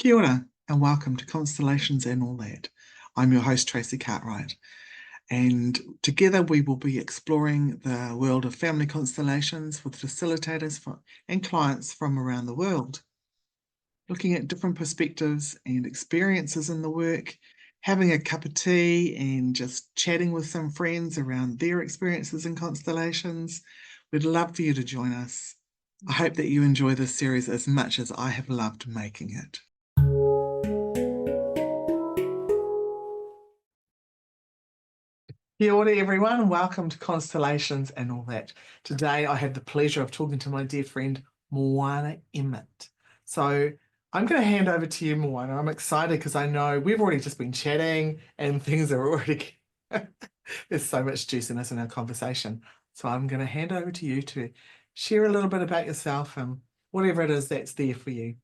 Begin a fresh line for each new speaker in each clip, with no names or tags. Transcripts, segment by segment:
Kia ora and welcome to Constellations and All That. I'm your host, Tracy Cartwright, and together we will be exploring the world of family constellations with facilitators and clients from around the world, looking at different perspectives and experiences in the work, having a cup of tea and just chatting with some friends around their experiences in constellations. We'd love for you to join us. I hope that you enjoy this series as much as I have loved making it. Kia ora everyone, and welcome to Constellations and All That. Today I have the pleasure of talking to my dear friend Moana Emmett. So I'm going to hand over to you, Moana. I'm excited because I know we've already just been chatting and things are already there's so much juiciness in our conversation. So I'm going to hand over to you to share a little bit about yourself and whatever it is that's there for you.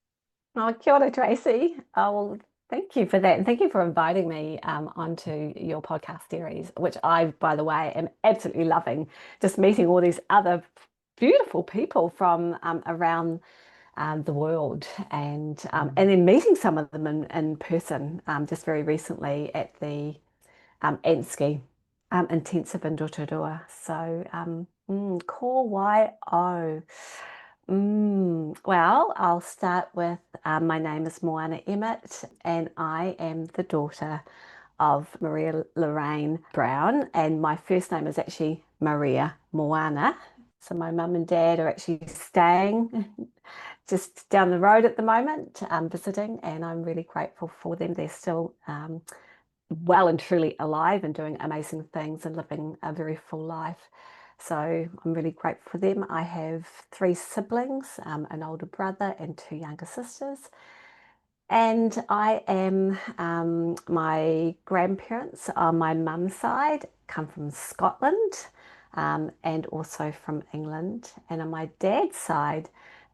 Oh, kia ora, Tracy. Well, thank you for that. And thank you for inviting me onto your podcast series, which I, by the way, am absolutely loving. Just meeting all these other beautiful people from around the world and then meeting some of them in person just very recently at the Anski Intensive in Rotorua. So, ko wai o. Well, I'll start with my name is Moana Emmett, and I am the daughter of Maria Lorraine Brown, and my first name is actually Maria Moana. So my mum and dad are actually staying just down the road at the moment, visiting, and I'm really grateful for them. They're still well and truly alive and doing amazing things and living a very full life. So I'm really grateful for them. I have 3 siblings, an older brother and 2 younger sisters. And I am, my grandparents on my mum's side come from Scotland and also from England. And on my dad's side,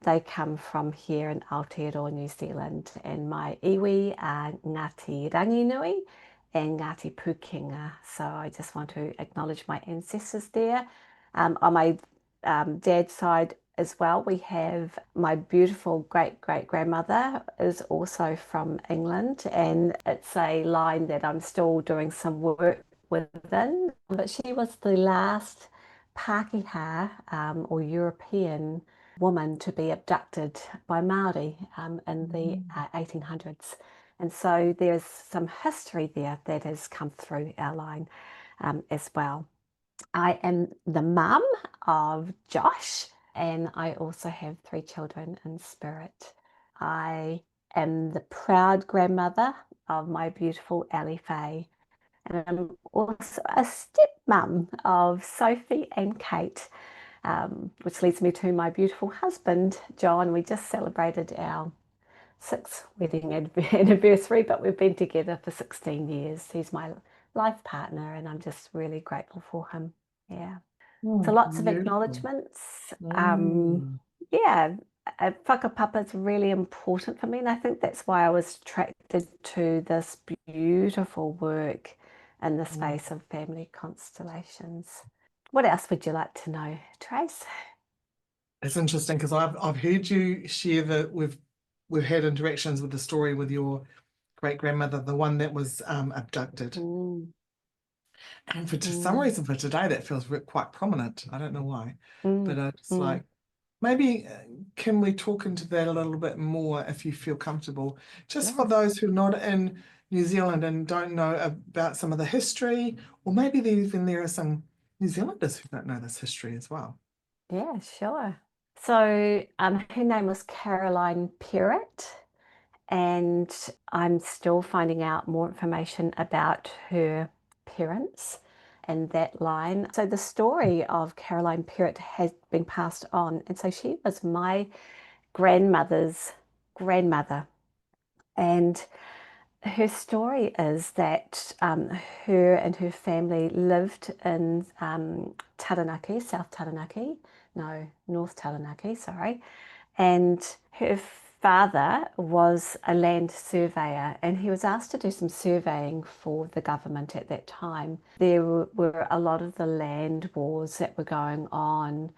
they come from here in Aotearoa, New Zealand. And my iwi are Ngāti Ranginui and Ngāti Pūkenga. So I just want to acknowledge my ancestors there. On my dad's side as well, we have my beautiful great-great-grandmother is also from England, and it's a line that I'm still doing some work within. But she was the last Pākehā or European woman to be abducted by Māori in the 1800s. And so there's some history there that has come through our line as well. I am the mum of Josh, and I also have 3 children in spirit. I am the proud grandmother of my beautiful Ellie Faye, and I'm also a stepmum of Sophie and Kate, which leads me to my beautiful husband, John. We just celebrated our 6th wedding anniversary, but we've been together for 16 years. He's my life partner, and I'm just really grateful for him. Yeah. So lots of acknowledgements. Yeah, whakapapa is really important for me, and I think that's why I was attracted to this beautiful work in the space of family constellations. What else would you like to know, Trace?
It's interesting because I've heard you share that we've had interactions with the story with your great-grandmother, the one that was abducted. And for some reason for today that feels quite prominent. I don't know why, but it's like maybe can we talk into that a little bit more if you feel comfortable, just for those who are not in New Zealand and don't know about some of the history, or maybe there are some New Zealanders who don't know this history as well.
Yeah, sure. So her name was Caroline Perrott, and I'm still finding out more information about her parents and that line. So the story of Caroline Perrott has been passed on, and so she was my grandmother's grandmother. And her story is that her and her family lived in Taranaki, South Taranaki, no, North Taranaki, sorry. And her father was a land surveyor, and he was asked to do some surveying for the government at that time. There were a lot of the land wars that were going on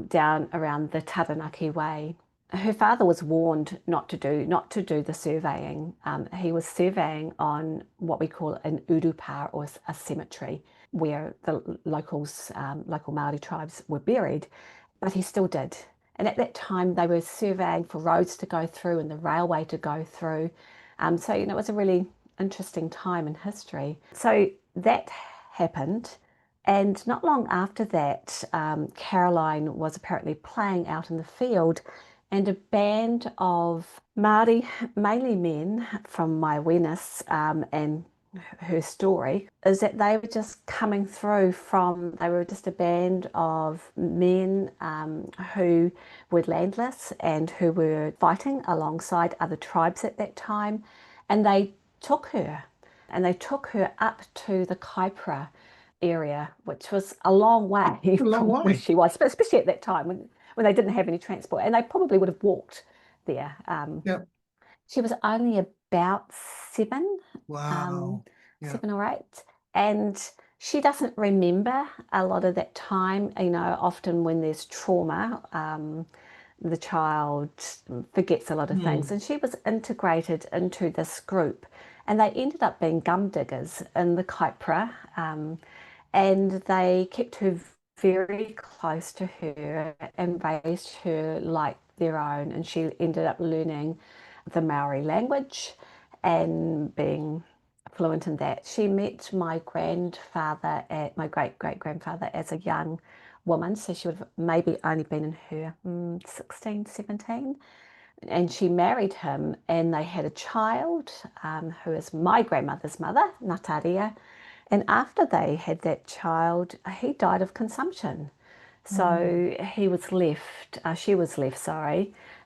down around the Taranaki Way. her father was warned not to do the surveying. He was surveying on what we call an urupa, or a cemetery, where the local Māori tribes were buried, but he still did. And at that time, they were surveying for roads to go through and the railway to go through. So, it was a really interesting time in history. So that happened. And not long after that, Caroline was apparently playing out in the field, and a band of Māori, mainly men, from my awareness, and her story is that they were just coming through they were just a band of men who were landless and who were fighting alongside other tribes at that time. And they took her up to the Kaipara area, which was a long way from where she was, but especially at that time when they didn't have any transport, and they probably would have walked there.
Yep.
She was only about 7,
Wow.
7 or 8, and she doesn't remember a lot of that time. Often when there's trauma, the child forgets a lot of things, and she was integrated into this group, and they ended up being gum diggers in the Kaipara, and they kept her very close to her and raised her like their own, and she ended up learning the Maori language and being fluent in that. She met my grandfather, my great-great-grandfather, as a young woman, so she would have maybe only been in her 16, 17. And she married him, and they had a child who is my grandmother's mother, Nataria. And after they had that child, he died of consumption. So she was left,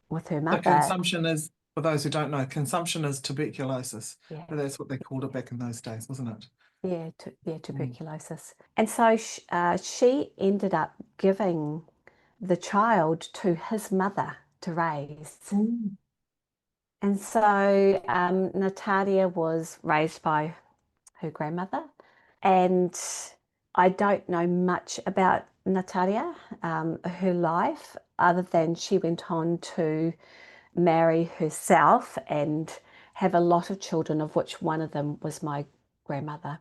with her mother.
So consumption is, for those who don't know, consumption is tuberculosis.
Yeah.
But that's what they called it back in those days, wasn't it?
Yeah, tuberculosis. And so she ended up giving the child to his mother to raise. And so Natalia was raised by her grandmother. And I don't know much about Natalia, her life, other than she went on to marry herself and have a lot of children, of which one of them was my grandmother.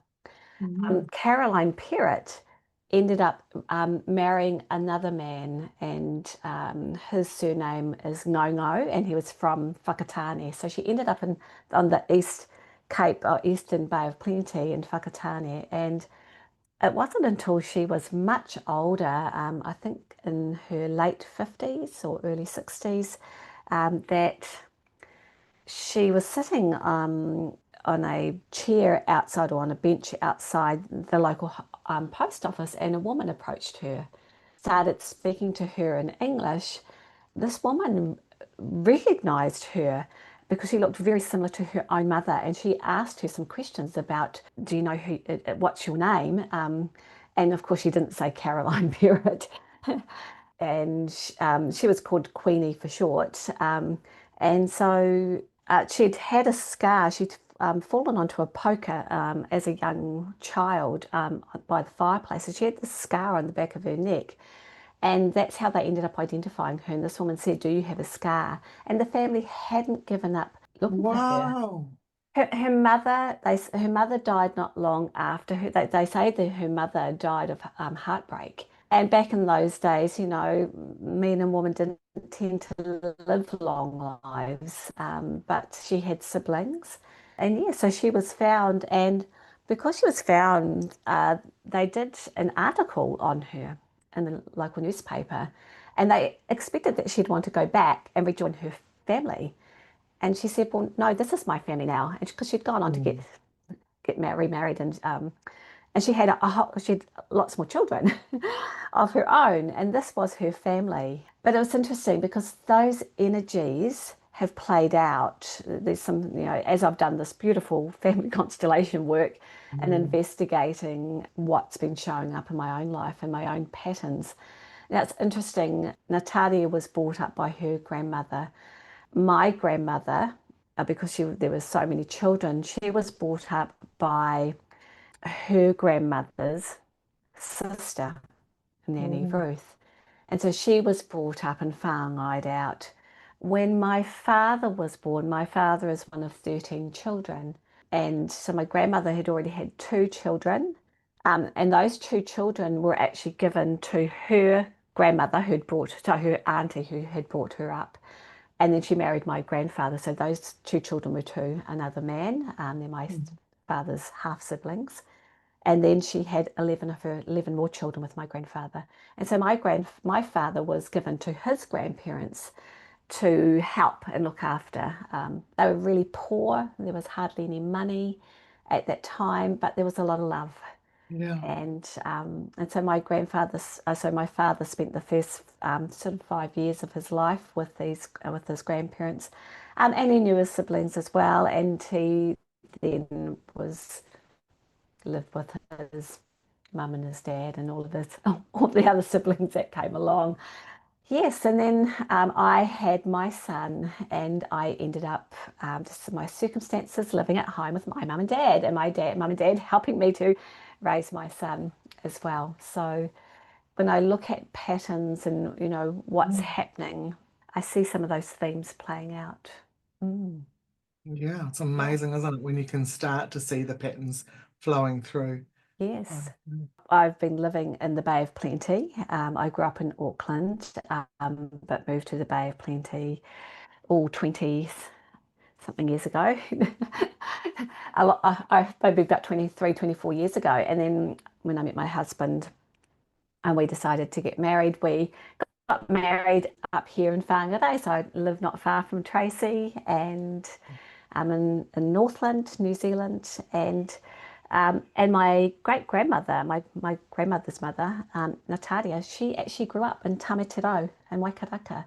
Caroline Perrott ended up marrying another man, and his surname is Ngongo, and he was from Whakatane. So she ended up on the East Cape, or Eastern Bay of Plenty in Whakatane. And it wasn't until she was much older, I think in her late 50s or early 60s, that she was sitting on a chair outside, or on a bench outside the local post office, and a woman approached her, started speaking to her in English. This woman recognized her because she looked very similar to her own mother, and she asked her some questions about, do you know what's your name? And of course she didn't say Caroline Perrott. And she was called Queenie for short. And so she'd had a scar. She'd fallen onto a poker as a young child by the fireplace. And she had this scar on the back of her neck. And that's how they ended up identifying her. And this woman said, do you have a scar? And the family hadn't given up looking for her. Her mother died not long after her. They say that her mother died of heartbreak. And back in those days, men and women didn't tend to live long lives, but she had siblings. And yeah, so she was found. And because she was found, they did an article on her in the local newspaper. And they expected that she'd want to go back and rejoin her family. And she said, well, no, this is my family now. And because she'd gone on to get remarried, and she had she had lots more children of her own, and this was her family. But it was interesting because those energies have played out. There's some, as I've done this beautiful family constellation work and investigating what's been showing up in my own life and my own patterns. Now it's interesting. Natalia was brought up by her grandmother. My grandmother, because there were so many children, she was brought up by her grandmother's sister, Nanny Ruth. And so she was brought up and whāngai'd out When my father was born, my father is one of 13 children. And so my grandmother had already had 2 children. And those 2 children were actually given to her grandmother to her auntie who had brought her up. And then she married my grandfather. So those 2 children were to another man. They're my father's half siblings. And then she had 11 more children with my grandfather. And so my father was given to his grandparents to help and look after. They were really poor. There was hardly any money at that time, but there was a lot of love.
Yeah.
And so my father spent the first sort of 5 years of his life with his grandparents, and he knew his siblings as well. And he then lived with his mum and his dad and all the other siblings that came along. Yes, and then I had my son, and I ended up just my circumstances living at home with my mum and dad, and mum and dad helping me to raise my son as well. So when I look at patterns and what's happening, I see some of those themes playing out.
Yeah, it's amazing, isn't it, when you can start to see the patterns flowing through.
Yes.
Oh,
I've been living in the Bay of Plenty. I grew up in Auckland, but moved to the Bay of Plenty all 20 something years ago. Maybe about 23, 24 years ago. And then when I met my husband and we decided to get married, we got married up here in whāngai. So I live not far from Tracy, and I'm in Northland, New Zealand. And my great grandmother, my grandmother's mother, Natalia, she actually grew up in Tamatero in Waikaraka,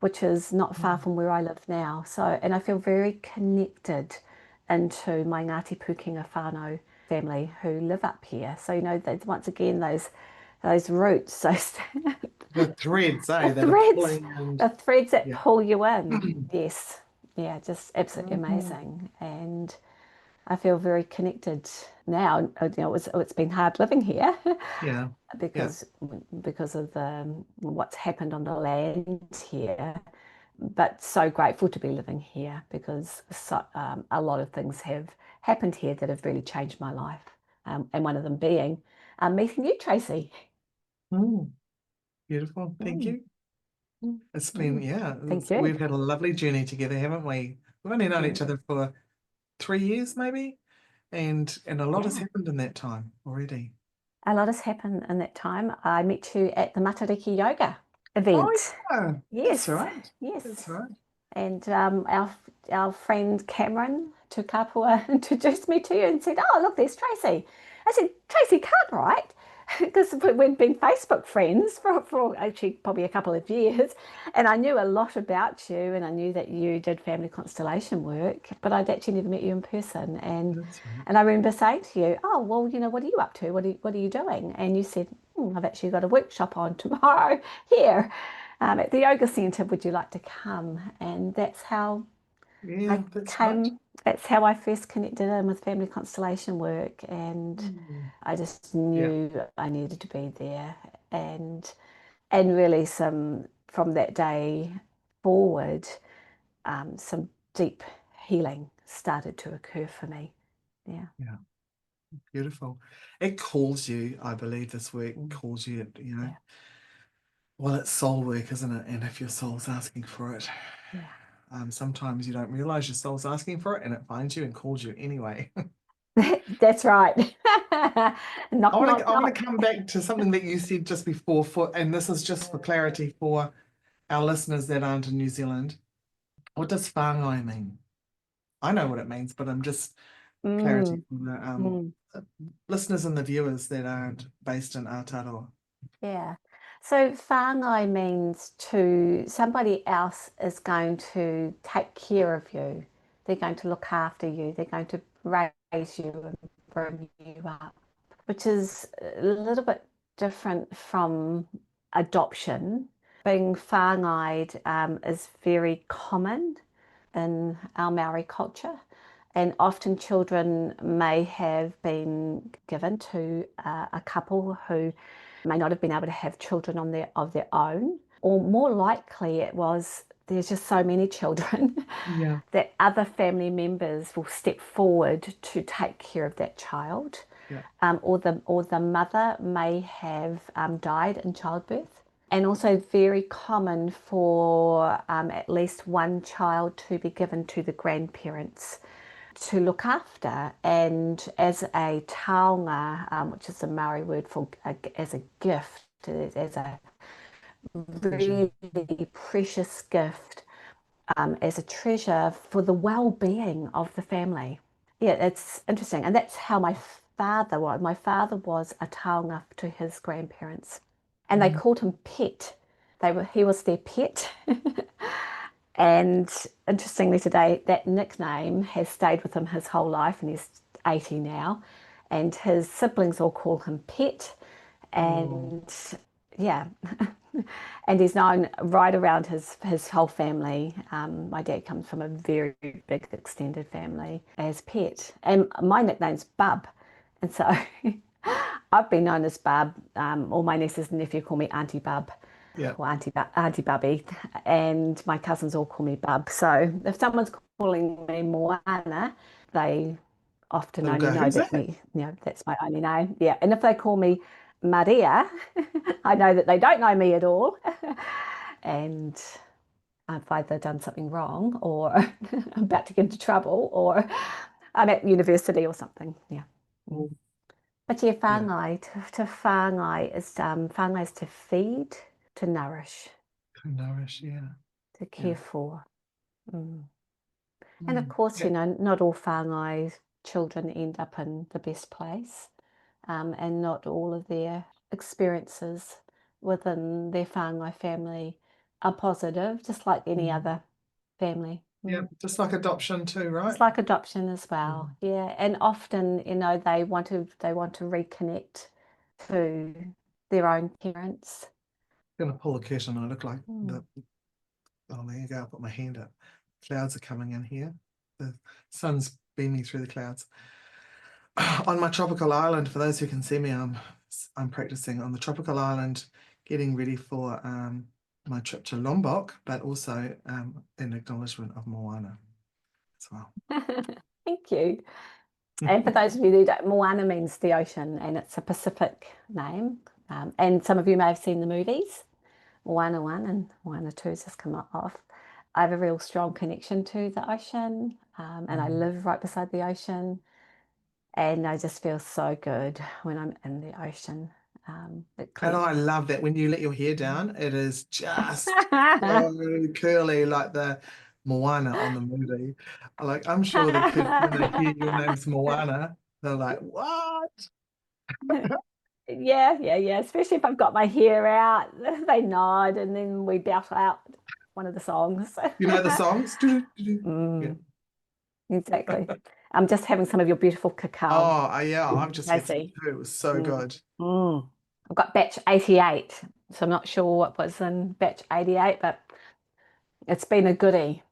which is not far from where I live now. So, and I feel very connected into my Ngāti Pūkenga whānau family who live up here. So, once again, those roots,
the threads,
the
that are
threads,
pulling and
the threads that
yeah.
pull you in. Yes. Yeah, just absolutely amazing. And I feel very connected now. It's been hard living here
Yeah.
because of what's happened on the land here. But so grateful to be living here because a lot of things have happened here that have really changed my life. And one of them being meeting you, Tracy.
Beautiful. Thank you. It's been,
Thank you.
we've had a lovely journey together, haven't we? We've only known each other for 3 years, maybe, and a lot has happened in that time already.
A lot has happened in that time. I met you at the Matariki Yoga event.
Yeah,
Yes,
that's right.
yes.
That's right.
And our friend Cameron Tukapua introduced me to you and said, "Oh, look, there's Tracy." I said, "Tracy Cartwright," because we'd been Facebook friends for actually probably a couple of years, and I knew a lot about you, and I knew that you did family constellation work, but I'd actually never met you in person.
That's right.
And I remember saying to you, "Oh, well, what are you up to? What are you doing?" And you said, "I've actually got a workshop on tomorrow here." At the yoga centre, would you like to come? And that's how I
That's right.
came. That's how I first connected in with family constellation work, and I just knew I needed to be there. And really, from that day forward, some deep healing started to occur for me. Yeah.
Beautiful. It calls you, I believe this work calls you, well, it's soul work, isn't it? And if your soul's asking for it, sometimes you don't realize your soul's asking for it and it finds you and calls you anyway.
That's right. Knock,
I
knock,
want
knock.
to come back to something that you said just before, and this is just for clarity for our listeners that aren't in New Zealand. What does whāngai mean? I know what it means, but I'm just clarity
Mm,
for
mm.
the listeners and the viewers that aren't based in Aotearoa.
Yeah. So whāngai means somebody else is going to take care of you. They're going to look after you. They're going to raise you and bring you up, which is a little bit different from adoption. Being whāngai'd is very common in our Maori culture. And often children may have been given to a couple who may not have been able to have children of their own, or more likely it was there's just so many children
Yeah.
that other family members will step forward to take care of that child.
Yeah.
Or the mother may have died in childbirth. And also very common for at least one child to be given to the grandparents to look after. And as a taonga, which is the Maori word for as a gift, as a really precious gift, as a treasure for the well-being of the family. Yeah, it's interesting. And that's how my father was. My father was a taonga to his grandparents. And they called him Pet. He was their pet. And interestingly today, that nickname has stayed with him his whole life, and he's 80 now. And his siblings all call him Pet. And yeah, and he's known right around his whole family. My dad comes from a very big extended family as Pet, and my nickname's Bub, and so I've been known as Bub. All my nieces and nephew call me Auntie Bub.
Yeah.
Or Auntie Bubby, and my cousins all call me Bub. So if someone's calling me Moana, they often only know that that's my only name. Yeah, and if they call me Maria, I know that they don't know me at all, and I've either done something wrong, or I'm about to get into trouble, or I'm at university or something. Yeah. But yeah, whāngai, to whāngai is to feed, to nourish.
To nourish,
To care for. And of course, you know, not all whāngai children end up in the best place, and not all of their experiences within their whāngai family are positive, just like any other family.
Yeah, just like adoption too, right?
It's like adoption as well. Yeah, and often, you know, they want to reconnect to their own parents.
I'm gonna pull a curtain. I look like the. Oh, there you go. I'll put my hand up. Clouds are coming in here. The sun's beaming through the clouds. On my tropical island, for those who can see me, I'm practicing on the tropical island, getting ready for my trip to Lombok, but also in acknowledgement of Moana as well.
Thank you. And for those of you who don't, Moana means the ocean, and it's a Pacific name. And some of you may have seen the movies. Moana 1 and Moana 2 has just come off. I have a real strong connection to the ocean, and I live right beside the ocean, and I just feel so good when I'm in the ocean.
And I love that when you let your hair down, it is just so curly, like the Moana on the movie. I'm sure the kids, when they hear your name's Moana, they're like, what?
Yeah. Especially if I've got my hair out, they nod, and then we belt out one of the songs.
You know the songs?
Yeah. Exactly. I'm just having some of your beautiful cacao.
Oh, yeah, I've just had some too. It was so good.
I've got batch 88, so I'm not sure what was in batch 88, but it's been a goodie.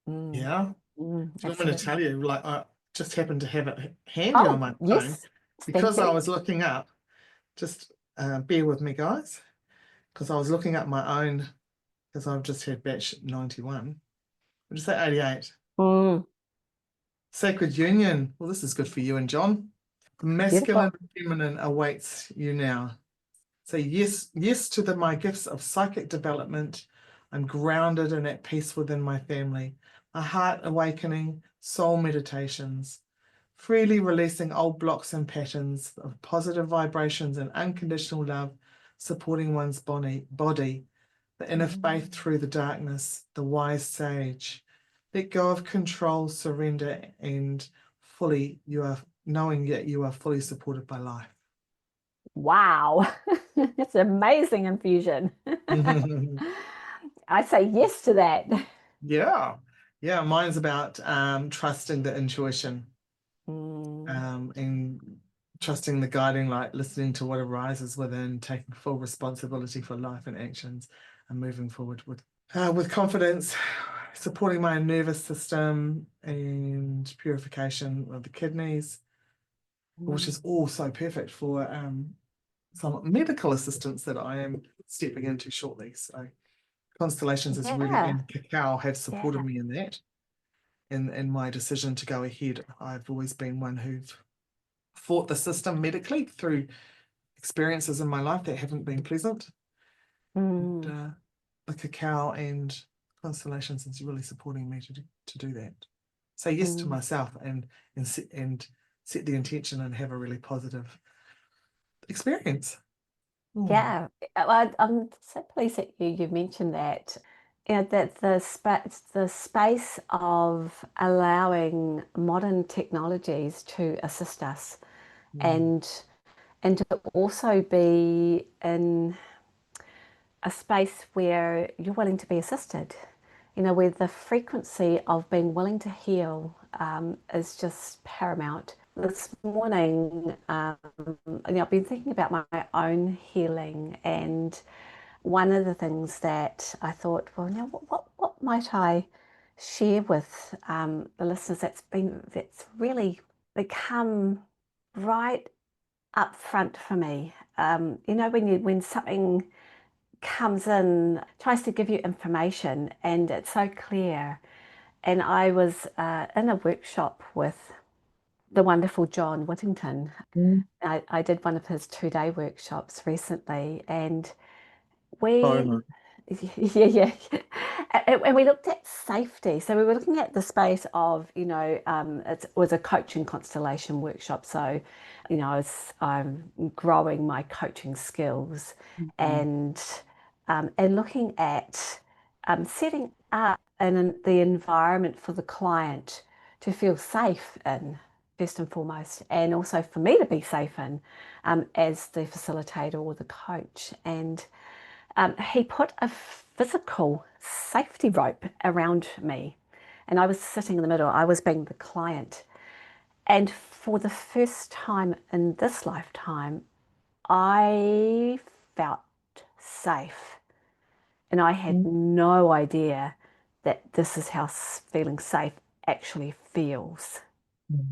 Yeah. Do you want me to tell you? I just happened to have it handy on my phone because I was looking up. Just bear with me, guys, because I was looking up my own, because I've just had batch 91. Would you say 88? Sacred union. Well, this is good for you and John. The masculine and feminine awaits you now. Say yes to my gifts of psychic development. I'm grounded and at peace within my family. A heart awakening, soul meditations, freely releasing old blocks and patterns of positive vibrations and unconditional love, supporting one's body, the inner faith through the darkness, the wise sage. Let go of control, surrender, and fully knowing that you are fully supported by life.
Wow, it's an amazing infusion. I say yes to that.
Yeah, mine's about trusting the intuition, and trusting the guiding light, listening to what arises within, taking full responsibility for life and actions, and moving forward with confidence, supporting my nervous system and purification of the kidneys, which is also perfect for some medical assistance that I am stepping into shortly. So Constellations is really,
Yeah,
and cacao have supported
yeah.
me in that, in my decision to go ahead. I've always been one who've fought the system medically through experiences in my life that haven't been pleasant. And
Mm,
the cacao and constellations is really supporting me to do that. Say yes to
mm.
myself and set the intention and have a really positive experience. Mm.
Yeah, I'm so pleased that you mentioned that. You know, that the space of allowing modern technologies to assist us,
Mm.
and to also be in a space where you're willing to be assisted. You know, where the frequency of being willing to heal is just paramount. This morning, I've been thinking about my own healing, and one of the things that I thought, well, now what might I share with the listeners that's really become right up front for me. You know, when something comes in, tries to give you information, and it's so clear. And I was in a workshop with the wonderful John Whittington.
Mm.
I did one of his 2-day workshops recently, and
So
we,
nice.
yeah, yeah. And we looked at safety. So we were looking at the space of, it was a coaching constellation workshop. So, I'm growing my coaching skills,
Mm.
and looking at setting up the environment for the client to feel safe in, first and foremost, and also for me to be safe in, as the facilitator or the coach. And he put a physical safety rope around me, and I was sitting in the middle. I was being the client. And for the first time in this lifetime, I felt safe. And I had
Mm.
no idea that this is how feeling safe actually feels.
Mm.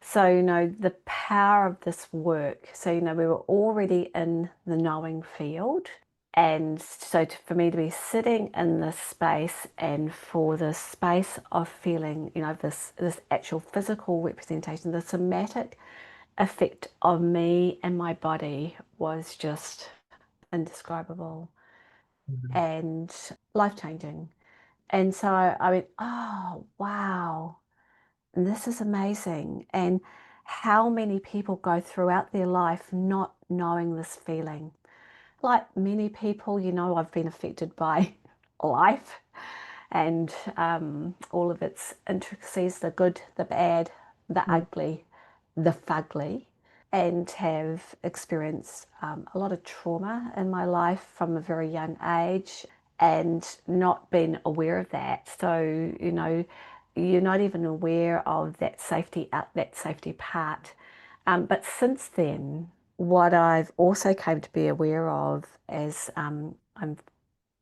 So, the power of this work. So, we were already in the knowing field. And so for me to be sitting in this space, and for the space of feeling, this actual physical representation, the somatic effect of me and my body was just indescribable
Mm.
and life-changing. And so I went, oh, wow, this is amazing. And how many people go throughout their life not knowing this feeling? Like many people, I've been affected by life and all of its intricacies, the good, the bad, the
Mm.
ugly, the fugly, and have experienced a lot of trauma in my life from a very young age, and not been aware of that. So, you're not even aware of that safety part. But since then, what I've also came to be aware of as I'm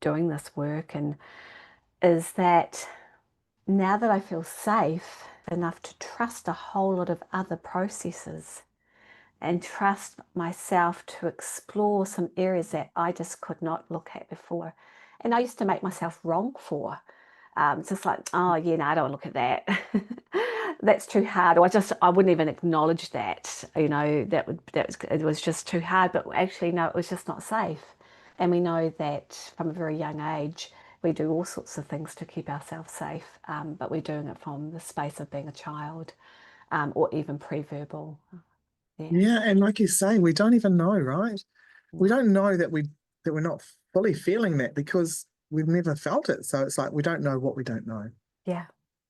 doing this work, and is that now that I feel safe enough to trust a whole lot of other processes, and trust myself to explore some areas that I just could not look at before. And I used to make myself wrong for. It's just like, oh, yeah, no, I don't look at that. That's too hard. Or I wouldn't even acknowledge that, it was just too hard. But actually, no, it was just not safe. And we know that from a very young age, we do all sorts of things to keep ourselves safe, but we're doing it from the space of being a child, or even pre-verbal. Yeah,
Yeah, and like you say, we don't even know, right? We
no,
don't know that we're not fully feeling that because we've never felt it. So it's like we don't know what we don't know.
yeah,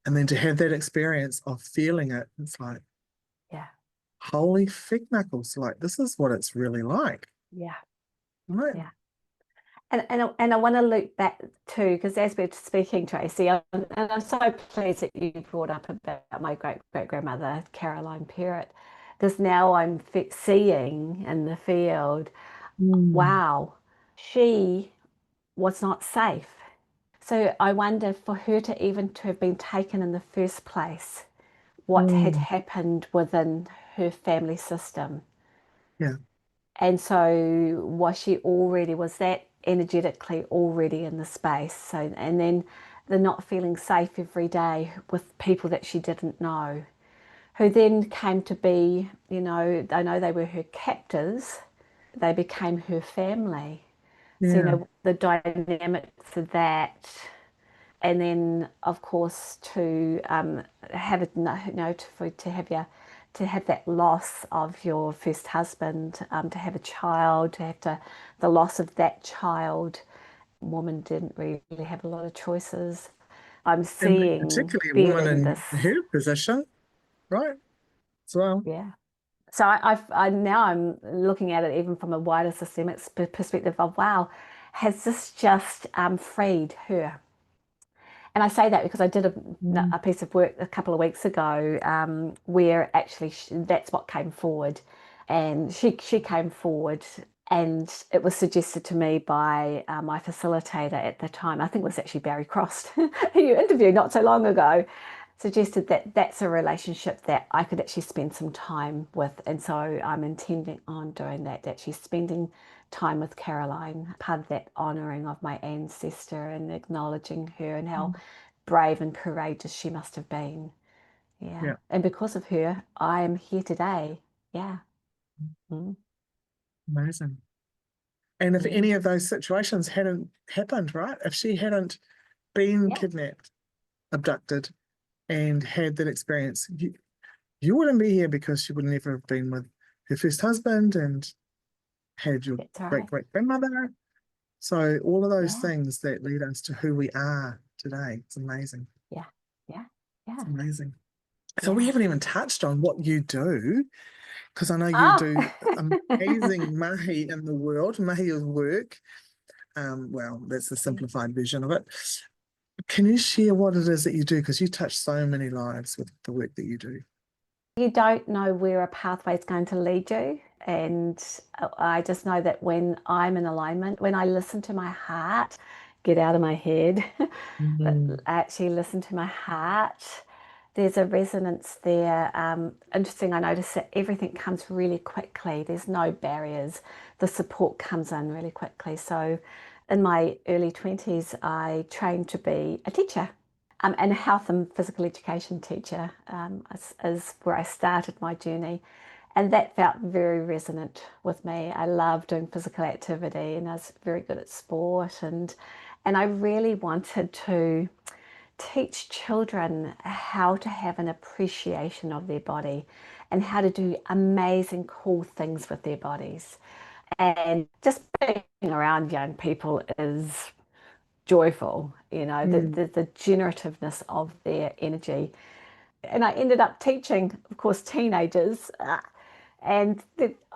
And then to have that experience of feeling it, it's like,
yeah,
holy fig knuckles, like this is what it's really like.
yeah,
Right.
yeah. And I want to loop back too, because as we're speaking, Tracy, and I'm so pleased that you brought up about my great great grandmother, Caroline Perrott, because now I'm seeing in the field,
Mm.
wow, she was not safe. So I wonder, for her to even to have been taken in the first place, what had
Mm.
happened within her family system.
Yeah.
And so was that energetically already in the space. So, and then the not feeling safe every day with people that she didn't know, who then came to be, you know, I know they were her captors, they became her family. So, you
Yeah.
know, the dynamics of that. And then, of course, to have it, you know, to have your, to have that loss of your first husband, to have a child, to have to, the loss of that child. Woman didn't really have a lot of choices. I'm
And
seeing,
particularly a woman
feeling
in
this,
her position, right? As well.
yeah. So I now I'm looking at it even from a wider systemic perspective of, wow, has this just freed her? And I say that because I did
Mm.
a piece of work a couple of weeks ago where actually that's what came forward. And she came forward, and it was suggested to me by my facilitator at the time. I think it was actually Barry Cross, who you interviewed not so long ago, suggested that that's a relationship that I could actually spend some time with. And so I'm intending on doing that, actually spending time with Caroline, part of that honouring of my ancestor and acknowledging her and how brave and courageous she must have been. Yeah.
Yeah.
And because of her, I am here today. Yeah. Mm.
Amazing. And if
Mm.
any of those situations hadn't happened, right? If she hadn't been
Yeah.
kidnapped, abducted, and had that experience, you wouldn't be here because she would never have been with her first husband and had your
That's all
great
right.
great grandmother. So all of those
Yeah.
things that lead us to who we are today. It's amazing.
Yeah. Yeah.
It's
Yeah.
amazing. So we
Yeah.
haven't even touched on what you do, because I know you
Oh.
do amazing mahi in the world. Mahi is work. Well, that's a simplified version of it. Can you share what it is that you do? Because you touch so many lives with the work that you do.
You don't know where a pathway is going to lead you. And I just know that when I'm in alignment, when I listen to my heart, get out of my head, but
Mm.
actually listen to my heart, there's a resonance there. Interesting, I notice that everything comes really quickly. There's no barriers. The support comes in really quickly. So in my early 20s, I trained to be a teacher. And a health and physical education teacher is where I started my journey. And that felt very resonant with me. I love doing physical activity and I was very good at sport. And I really wanted to teach children how to have an appreciation of their body and how to do amazing, cool things with their bodies. And just being around young people is joyful, you know,
Mm.
the generativeness of their energy. And I ended up teaching, of course, teenagers, and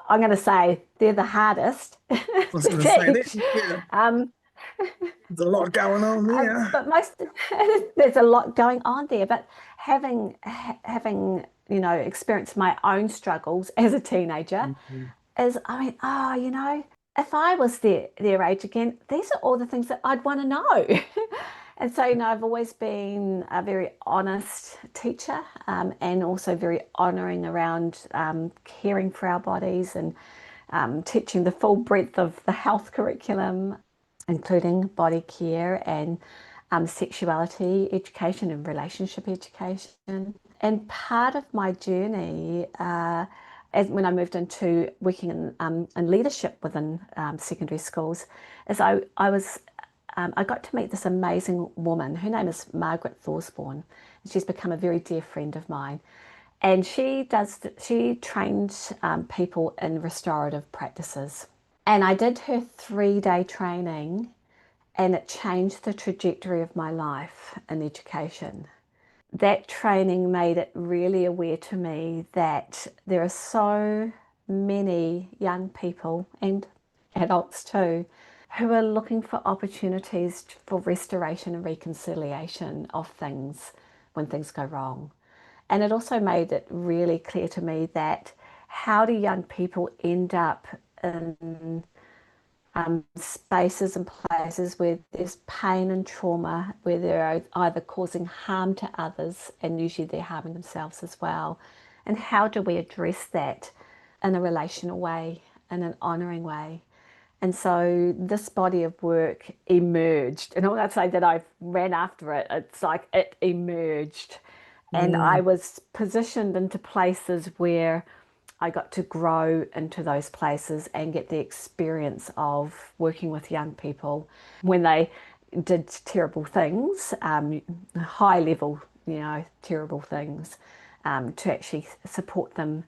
I'm going to say they're the hardest
I was
to
going to say that.
teach.
Yeah,
Um,
there's a lot going on there.
but most there's a lot going on there. But having you know experienced my own struggles as a teenager,
Mhm.
is I mean, oh, you know, if I was their age again, these are all the things that I'd want to know. And so, you know, I've always been a very honest teacher and also very honouring around caring for our bodies and teaching the full breadth of the health curriculum, including body care and sexuality education and relationship education. And part of my journey, as when I moved into working in leadership within secondary schools, is I got to meet this amazing woman. Her name is Margaret Thorsborn. She's become a very dear friend of mine. And she trains people in restorative practices. And I did her 3 day training, and it changed the trajectory of my life in education. That training made it really aware to me that there are so many young people and adults too who are looking for opportunities for restoration and reconciliation of things when things go wrong. And it also made it really clear to me that how do young people end up in spaces and places where there's pain and trauma, where they're either causing harm to others and usually they're harming themselves as well. And how do we address that in a relational way, in an honouring way? And so this body of work emerged. And I'm not saying that I ran after it, it's like it emerged. And I
Mm.
was positioned into places where I got to grow into those places and get the experience of working with young people when they did terrible things, high level, terrible things, to actually support them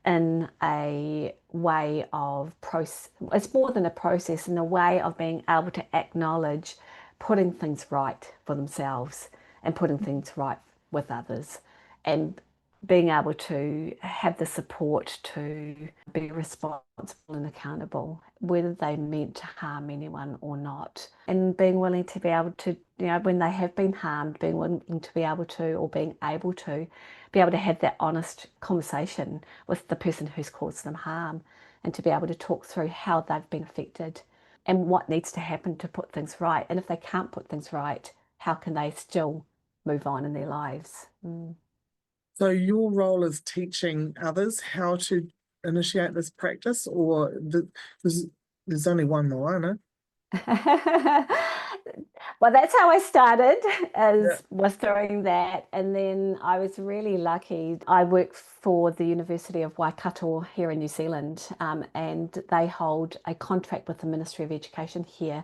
in a way of process. It's more than a process, in a way of being able to acknowledge putting things right for themselves and putting things right with others, and being able to have the support to be responsible and accountable, whether they meant to harm anyone or not. And being willing to be able to, when they have been harmed, being willing to be able to, or being able to, be able to have that honest conversation with the person who's caused them harm, and to be able to talk through how they've been affected and what needs to happen to put things right. And if they can't put things right, how can they still move on in their lives?
So your role is teaching others how to initiate this practice, or there's only one Moana?
Well, that's how I started,
Yeah.
was doing that. And then I was really lucky. I work for the University of Waikato here in New Zealand, and they hold a contract with the Ministry of Education here.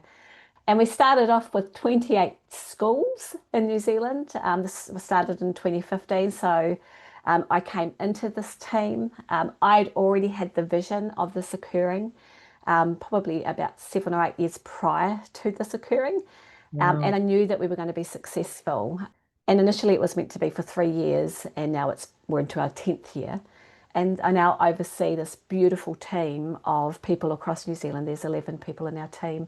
And we started off with 28 schools in New Zealand. This was started in 2015. So I came into this team. I'd already had the vision of this occurring, probably about 7 or 8 years prior to this occurring. And
Wow.
I knew that we were going to be successful. And initially it was meant to be for 3 years, and now we're into our 10th year. And I now oversee this beautiful team of people across New Zealand. There's 11 people in our team.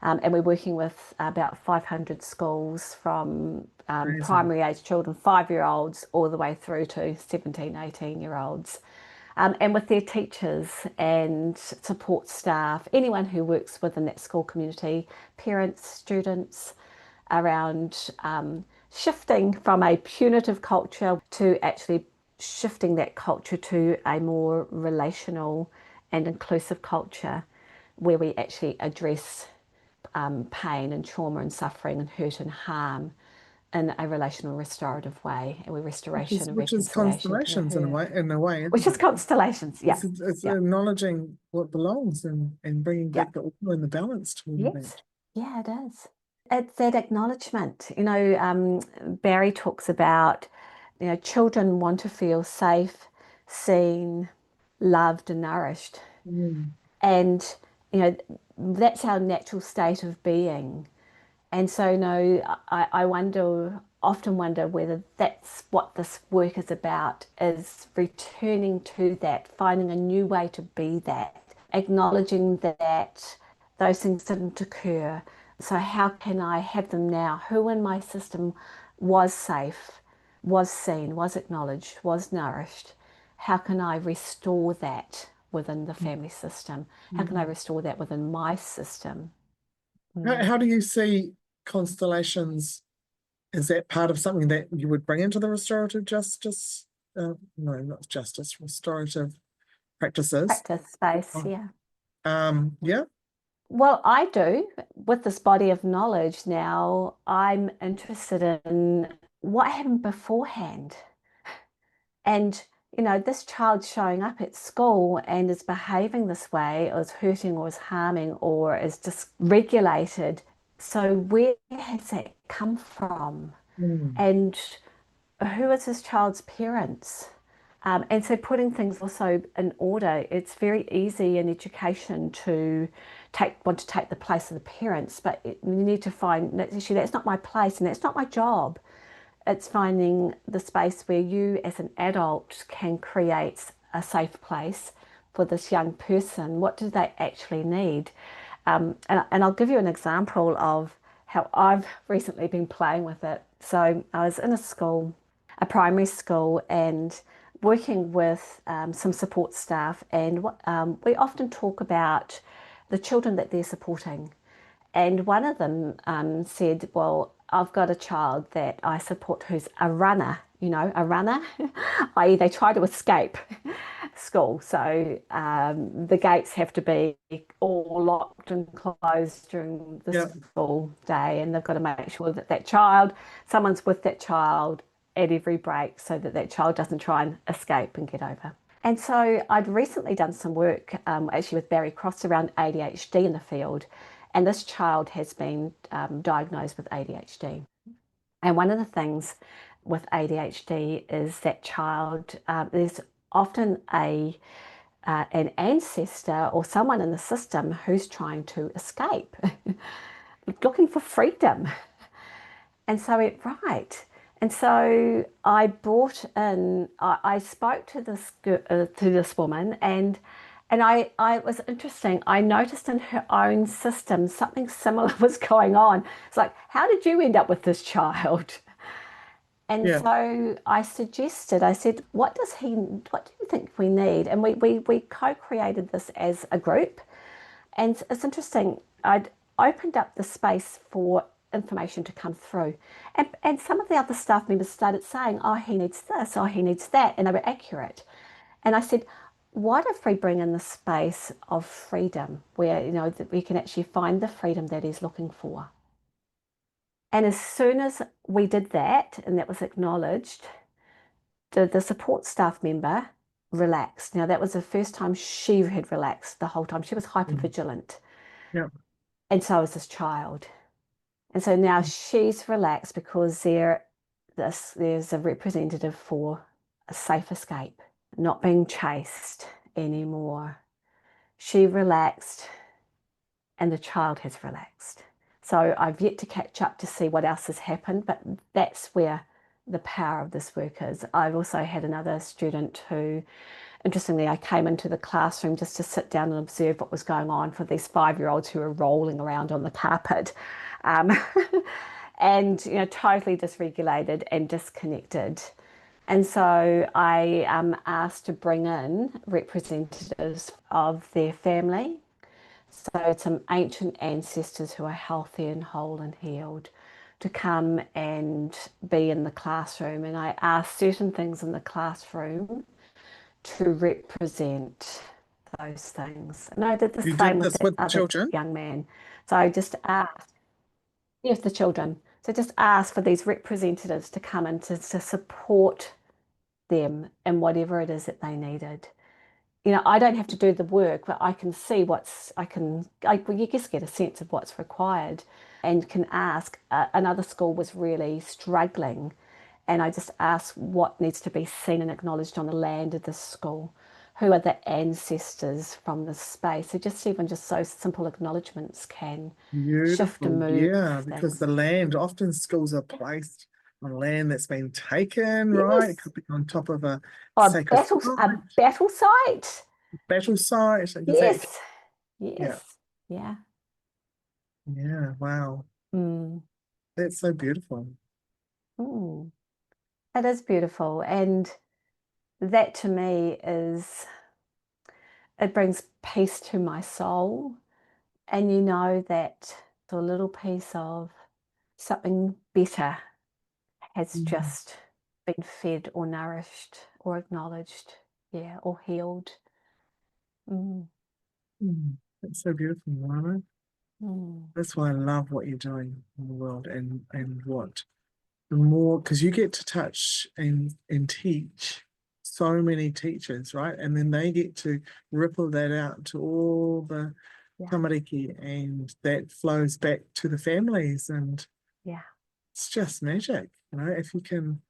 And we're working with about 500 schools, from
Amazing.
primary age children, 5-year-olds, all the way through to 17, 18-year-olds. And with their teachers and support staff, anyone who works within that school community, parents, students, around shifting from a punitive culture to actually shifting that culture to a more relational and inclusive culture, where we actually address pain and trauma and suffering and hurt and harm in a relational restorative way, and with
Which
restoration
is
and
which is
reconciliation to the
constellations in a
hurt,
way,
which
isn't
is
it?
constellations. Yeah,
It's
yeah,
acknowledging what belongs, and bringing
yeah.
back the order and the balance to all of
Yes,
that.
yeah, it is. It's that acknowledgement. Barry talks about, children want to feel safe, seen, loved, and nourished.
Mm.
And, you know, that's our natural state of being. And so, no, I often wonder whether that's what this work is about, is returning to that, finding a new way to be that, acknowledging that those things didn't occur. So how can I have them now? Who in my system was safe, was seen, was acknowledged, was nourished? How can I restore that within the family system? How can I
Mm.
restore that within my system?
How,
Mm.
how do you see constellations? Is that part of something that you would bring into the restorative justice? No, not justice, restorative practices.
Practice space,
Oh.
yeah.
Yeah.
Well, I do. With this body of knowledge now, I'm interested in what happened beforehand. And, this child showing up at school and is behaving this way, or is hurting, or is harming, or is dysregulated. So where has that come from?
Mm.
And who is this child's parents? And so putting things also in order, it's very easy in education to want to take the place of the parents, but you need to find actually that's not my place and that's not my job. It's finding the space where you as an adult can create a safe place for this young person. What do they actually need? And I'll give you an example of how I've recently been playing with it. So I was in a primary school, and working with some support staff, and we often talk about the children that they're supporting. And one of them said, well, I've got a child that I support who's a runner, a runner, i.e. they try to escape. school. So the gates have to be all locked and closed during the school day, and they've got to make sure that someone's with that child at every break so that child doesn't try and escape and get over. And so I'd recently done some work actually with Barry Cross around ADHD in the field, and this child has been diagnosed with ADHD. And one of the things with ADHD is that child, there's often an ancestor or someone in the system who's trying to escape, looking for freedom. And so it, right. And so I brought in, I spoke to this woman, and it was interesting. I noticed in her own system something similar was going on. It's like, how did you end up with this child? And so I said, what do you think we need? And we co-created this as a group. And it's interesting, I'd opened up the space for information to come through. And some of the other staff members started saying, oh, he needs this, oh, he needs that. And they were accurate. And I said, what if we bring in the space of freedom where, that we can actually find the freedom that he's looking for? And as soon as we did that, and that was acknowledged, the support staff member relaxed. Now, that was the first time she had relaxed the whole time. She was hypervigilant.
Yeah.
And so was this child. And so now she's relaxed because there's a representative for a safe escape, not being chased anymore. She relaxed and the child has relaxed. So I've yet to catch up to see what else has happened, but that's where the power of this work is. I've also had another student who, interestingly, I came into the classroom just to sit down and observe what was going on for these 5-year-olds who were rolling around on the carpet. And totally dysregulated and disconnected. And so I asked to bring in representatives of their family. So some ancient ancestors who are healthy and whole and healed to come and be in the classroom. And I asked certain things in the classroom to represent those things. And I did the same with the other
children?
young man. So I just asked, yes, the children. So just ask for these representatives to come in to support them in whatever it is that they needed. I don't have to do the work, but I can see you just get a sense of what's required and can ask. Another school was really struggling, and I just asked what needs to be seen and acknowledged on the land of this school. Who are the ancestors from this space? So even just so simple acknowledgements can shift and move.
Yeah, because the land, often schools are placed on land that's been taken, right? It could be on top of a sacred
battle site.
Battle site.
Yes. Yes. Yeah.
Yeah. Wow. That's so beautiful.
It is beautiful. And that to me it brings peace to my soul. And that a little piece of something better has just been fed or nourished or acknowledged, or healed.
That's so beautiful, Moana. That's why I love what you're doing in the world, and what the more, because you get to touch and teach so many teachers, right? And then they get to ripple that out to all the tamariki, and that flows back to the families, and it's just magic, if you can,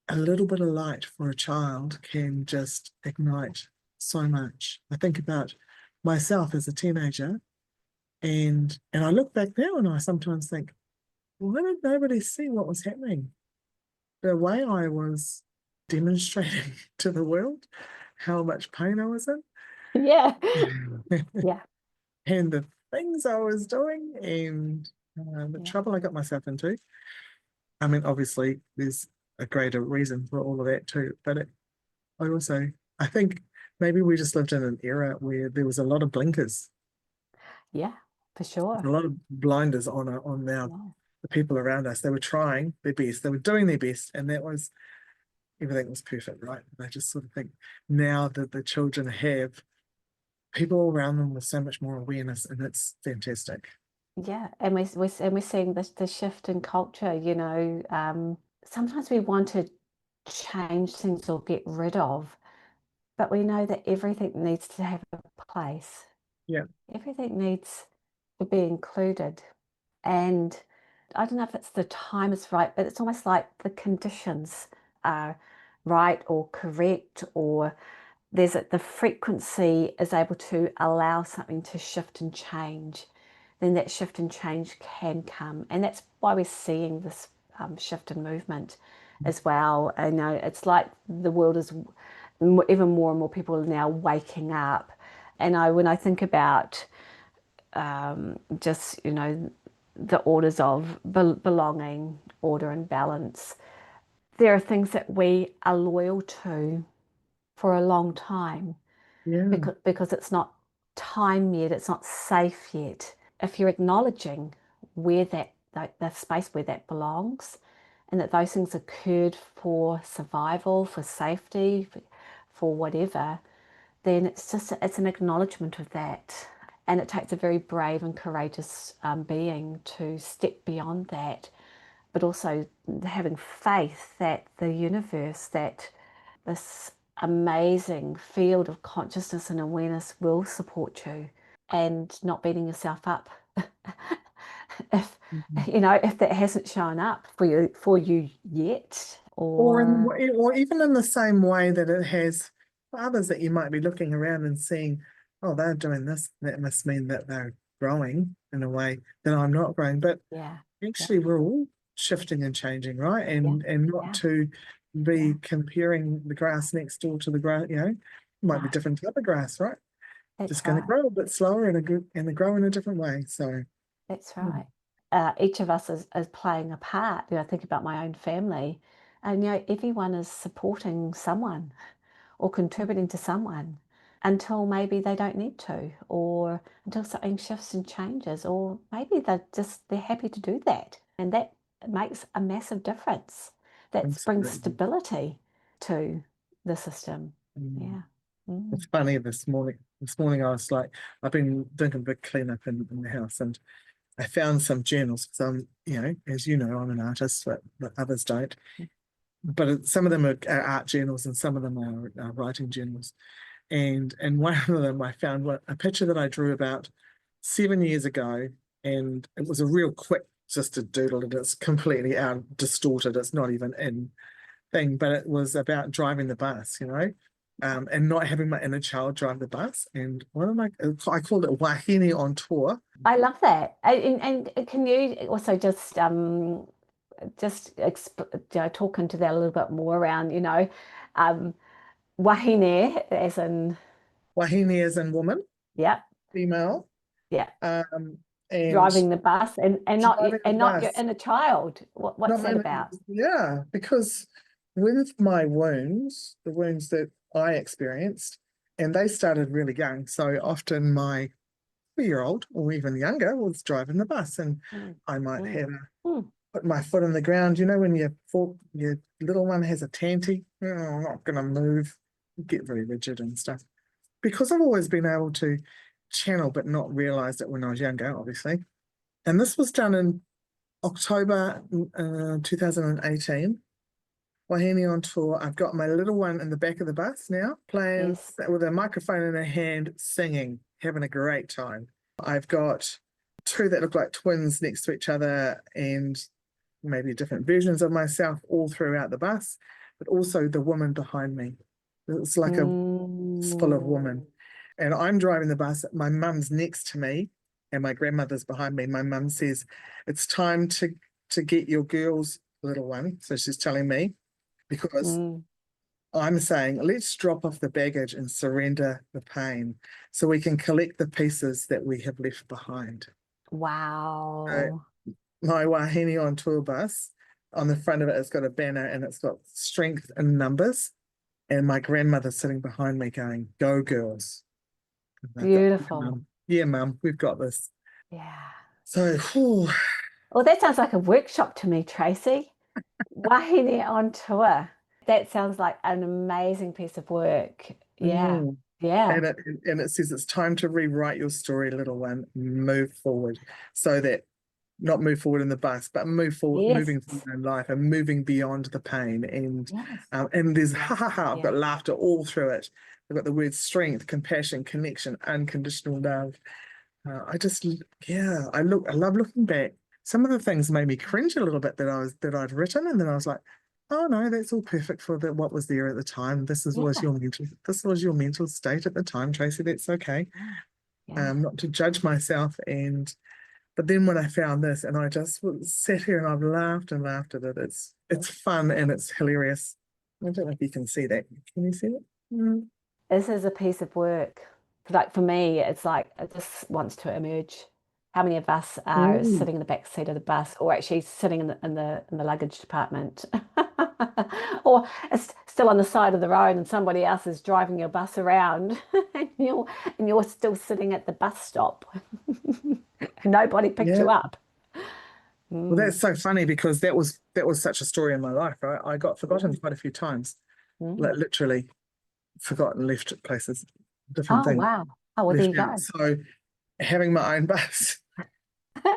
a little bit of light for a child can just ignite so much. I think about myself as a teenager, and I look back now and I sometimes think, why did nobody see what was happening? The way I was demonstrating to the world how much pain I was in.
Yeah.
And the things I was doing, and the trouble I got myself into. I mean, obviously, there's a greater reason for all of that too. But I think maybe we just lived in an era where there was a lot of blinkers.
Yeah, for sure.
A lot of blinders on the people around us. They were trying their best. They were doing their best, and that was everything was perfect, right? And I just sort of think now that the children have people around them with so much more awareness, and it's fantastic.
Yeah, and we're seeing the shift in culture, you know. Sometimes we want to change things or get rid of, but we know that everything needs to have a place.
Yeah.
Everything needs to be included. And I don't know if it's the time is right, but it's almost like the conditions are right or correct, or the frequency is able to allow something to shift and change. Then that shift and change can come. And that's why we're seeing this shift in movement as well. I know it's like the world is even more and more people are now waking up. And when I think about just, you know, the orders of belonging, order, and balance, there are things that we are loyal to for a long time
Yeah.
because it's not time yet, it's not safe yet. If you're acknowledging where the space where that belongs, and that those things occurred for survival, for safety, for whatever, then it's an acknowledgement of that. And it takes a very brave and courageous being to step beyond that, but also having faith that the universe, that this amazing field of consciousness and awareness will support you, and not beating yourself up if
Mhm.
you know if that hasn't shown up for you yet, or
Or even in the same way that it has for others, that you might be looking around and seeing, oh, they're doing this. That must mean that they're growing in a way that I'm not growing. But
yeah, yeah,
actually, we're all shifting and changing, right?
yeah,
And not
yeah,
to
yeah,
be comparing the grass next door to the grass. Might be
no,
different type of grass, right?
that's
Just going to
right.
grow a bit slower and grow in a different way. So
That's
mm,
right. Each of us is playing a part. You know, I think about my own family, and you know, everyone is supporting someone or contributing to someone until maybe they don't need to, or until something shifts and changes, or maybe they're happy to do that, and that makes a massive difference. That brings
absolutely.
stability to the system.
Mm.
Yeah. Mm.
It's funny this morning. This morning I was like, I've been doing a big cleanup in the house, and I found some journals because as you know, I'm an artist, but others don't. But some of them are art journals, and some of them are writing journals. And one of them, I found a picture that I drew about 7 years ago, and it was a real quick, just a doodle, and it's completely out distorted. It's not even in thing, but it was about driving the bus, and not having my inner child drive the bus. And I called it Wahine on tour.
I love that. And can you also just talk into that a little bit more around, um, wahine as in,
Wahine as in woman,
yeah,
female,
yeah,
um, and
driving the bus
driving the
and not your
bus.
inner child.
Not
What's
my,
that about?
yeah, because with my wounds, the wounds that I experienced, and they started really young. So often my 3 year old or even younger was driving the bus, and
Mm,
I might
mm,
have
mm.
put my foot in the ground. When your little one has a tanty, I'm not going to move, get very rigid and stuff. Because I've always been able to channel, but not realize it when I was younger, obviously. And this was done in October 2018. Wahine on tour. I've got my little one in the back of the bus now, playing
Yes.
with a microphone in her hand, singing, having a great time. I've got two that look like twins next to each other, and maybe different versions of myself all throughout the bus, but also the woman behind me. It's like it's full of
Mm,
women. And I'm driving the bus. My mum's next to me, and my grandmother's behind me. My mum says, "It's time to get your girl's little one." So she's telling me, because
mm.
I'm saying, let's drop off the baggage and surrender the pain so we can collect the pieces that we have left behind. So
Wow.
my Wahine on tour bus, on the front of it, it's got a banner and it's got strength in numbers. And my grandmother sitting behind me going, "Go girls." And I've got,
Beautiful.
yeah, mum, we've got this.
Yeah.
So, whew,
Well, that sounds like a workshop to me, Tracy. Wahine on tour. that sounds like an amazing piece of work. Yeah.
Mm.
Yeah.
And it says it's time to rewrite your story, little one. Move forward. So that not move forward in the bus, but move forward,
Yes.
moving forward in life and moving beyond the pain.
Yes.
And there's
Yeah.
ha ha ha. I've got laughter all through it. I've got the words strength, compassion, connection, unconditional love. I love looking back. Some of the things made me cringe a little bit that I'd written, and then I was like, oh no, that's all perfect for what was there at the time. This was your mental state at the time, Tracy. That's okay.
Yeah.
Not to judge myself. But then when I found this, and I just sat here and I've laughed and laughed at it. It's fun and it's hilarious. I don't know if you can see that. Can you see it? Mm.
This is a piece of work. Like for me, it's like it just wants to emerge. How many of us are
Mm.
sitting in the back seat of the bus, or actually sitting in the luggage department, or it's still on the side of the road, and somebody else is driving your bus around, and you're still sitting at the bus stop. Nobody picked you
Yeah.
up.
Well,
Mm.
that's so funny because that was such a story in my life, right? I got forgotten quite a few times, like
Mm.
literally forgotten, left places, different
Oh
things
wow. Oh well, there
left
you
out.
go.
So having my own bus,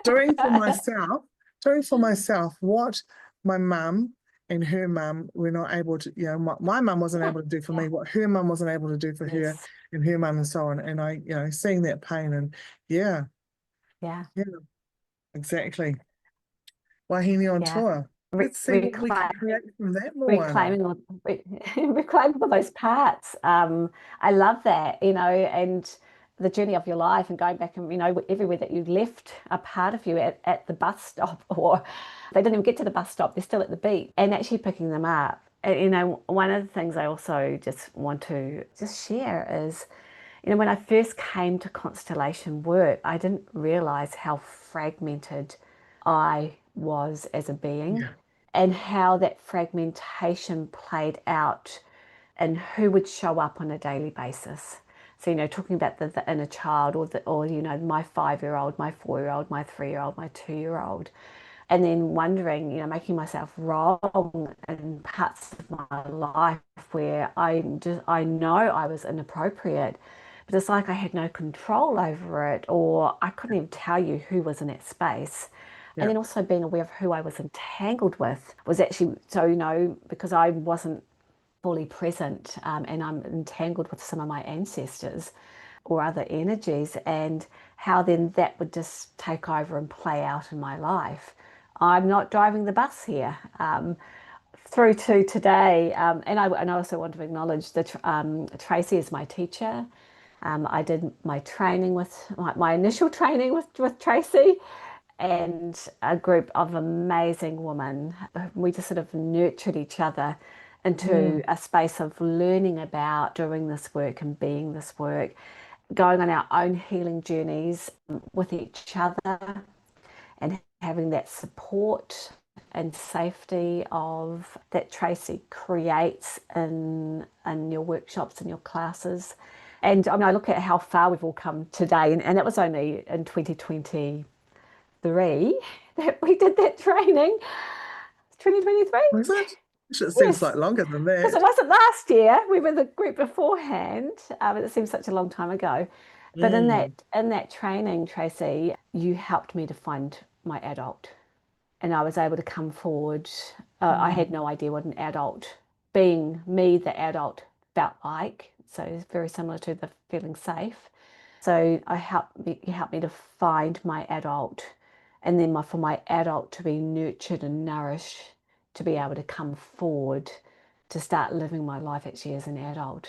doing for myself what my mum and her mum were not able to, my mum wasn't able to do for
Yeah.
me, what her mum wasn't able to do for her
Yes.
and her mum and so on. And I, seeing that pain and yeah,
Yeah.
yeah, exactly. Wahine on
Yeah.
tour. Let's see what we can
Reclaim.
create from that, Moana.
Reclaiming reclaiming all those parts. I love that, and the journey of your life and going back and, everywhere that you left a part of you at the bus stop, or they didn't even get to the bus stop, they're still at the beach, and actually picking them up. And, one of the things I also just want to just share is, when I first came to constellation work, I didn't realize how fragmented I was as a being,
Yeah,
and how that fragmentation played out and who would show up on a daily basis. So, talking about the inner child, or my 5-year-old, my 4-year-old, my 3-year-old, my 2-year-old, and then wondering, making myself wrong in parts of my life where I know I was inappropriate, but it's like I had no control over it, or I couldn't even tell you who was in that space. And
yeah,
then also being aware of who I was entangled with was actually, so, because I wasn't fully present, and I'm entangled with some of my ancestors or other energies, and how then that would just take over and play out in my life. I'm not driving the bus here. Through to today, and I also want to acknowledge that Tracy is my teacher. I did my training my initial training with Tracy, and a group of amazing women. We just sort of nurtured each other into
mm,
a space of learning about doing this work and being this work, going on our own healing journeys with each other, and having that support and safety of that Tracy creates in your workshops and your classes. And I mean, I look at how far we've all come today, and it was only in 2023 that we did that training. 2023?
was it? It seems like
Yes,
longer than
because it
that.
wasn't last year. We were the group beforehand. It seems such a long time ago. But in
Mm,
that training, Tracy, you helped me to find my adult, and I was able to come forward. I
mm,
had no idea what an adult, being me, the adult, felt like. So it's very similar to the feeling safe. So you helped me to find my adult, and then for my adult to be nurtured and nourished, to be able to come forward, to start living my life actually as an adult.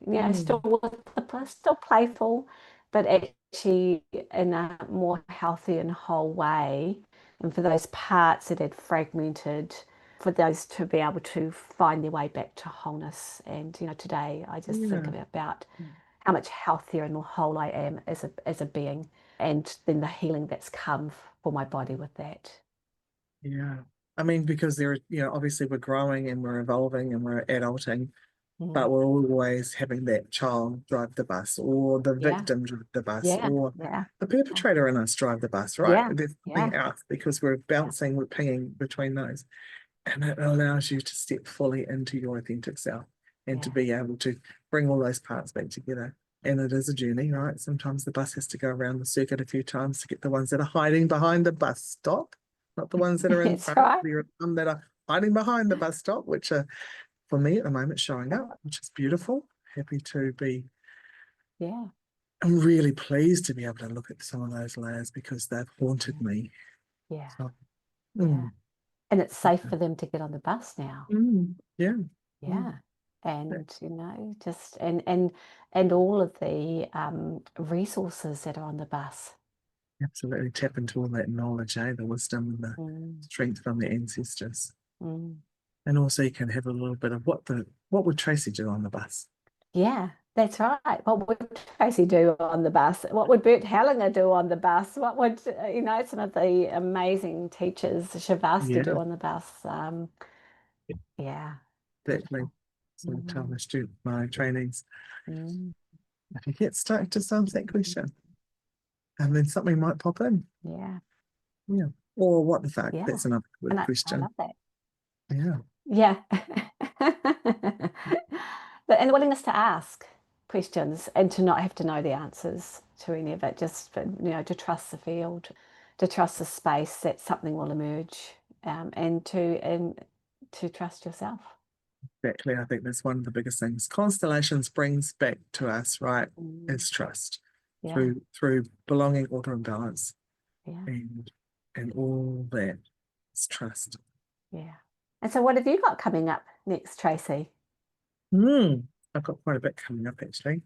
Yeah,
mm.
still playful, but actually in a more healthy and whole way. And for those parts that had fragmented, for those to be able to find their way back to wholeness. And today I just think
Yeah.
about how much healthier and more whole I am as a being, and then the healing that's come for my body with that.
Yeah. I mean, because obviously we're growing and we're evolving and we're adulting, but
Mm.
we're always having that child drive the bus or the
Yeah,
victim drive the bus
yeah,
or
yeah,
the perpetrator in us drive the bus, right?
yeah,
There's
yeah,
something else because we're bouncing, we're pinging between those. And it allows you to step fully into your authentic self and to be able to bring all those parts back together. And it is a journey, right? Sometimes the bus has to go around the circuit a few times to get the ones that are hiding behind the bus stop, not the ones that are in
That's
front.
right.
There are some that are hiding behind the bus stop, which are, for me at the moment, showing up, which is beautiful. Happy to be.
Yeah.
I'm really pleased to be able to look at some of those layers because they've haunted me.
Yeah.
So,
Yeah. And it's safe for them to get on the bus now.
Yeah.
Yeah. And, you know, just and all of the resources that are on the bus.
Absolutely tap into all that knowledge, the wisdom and the strength from the ancestors. And also you can have a little bit of what would Tracy do on the bus?
Yeah, that's right. What would Tracy do on the bus? What would Bert Hellinger do on the bus? What would, you know, some of the amazing teachers Shavasta do on the bus? Yeah.
Exactly. So I tell my my trainees,
Mm.
if you get stuck, just answer that question. And then something might pop in.
Yeah.
Yeah. Or what the fuck?
Yeah.
That's another good
I
question.
love that.
Yeah.
Yeah. And the willingness to ask questions and to not have to know the answers to any of it, just for, you know, to trust the field, to trust the space that something will emerge, and to trust yourself.
Exactly. I think that's one of the biggest things. Constellations brings back to us, right, is trust.
Yeah.
Through belonging, order, and balance.
Yeah.
And all that is trust.
Yeah. And so what have you got coming up next, Tracy?
I've got quite a bit coming up actually.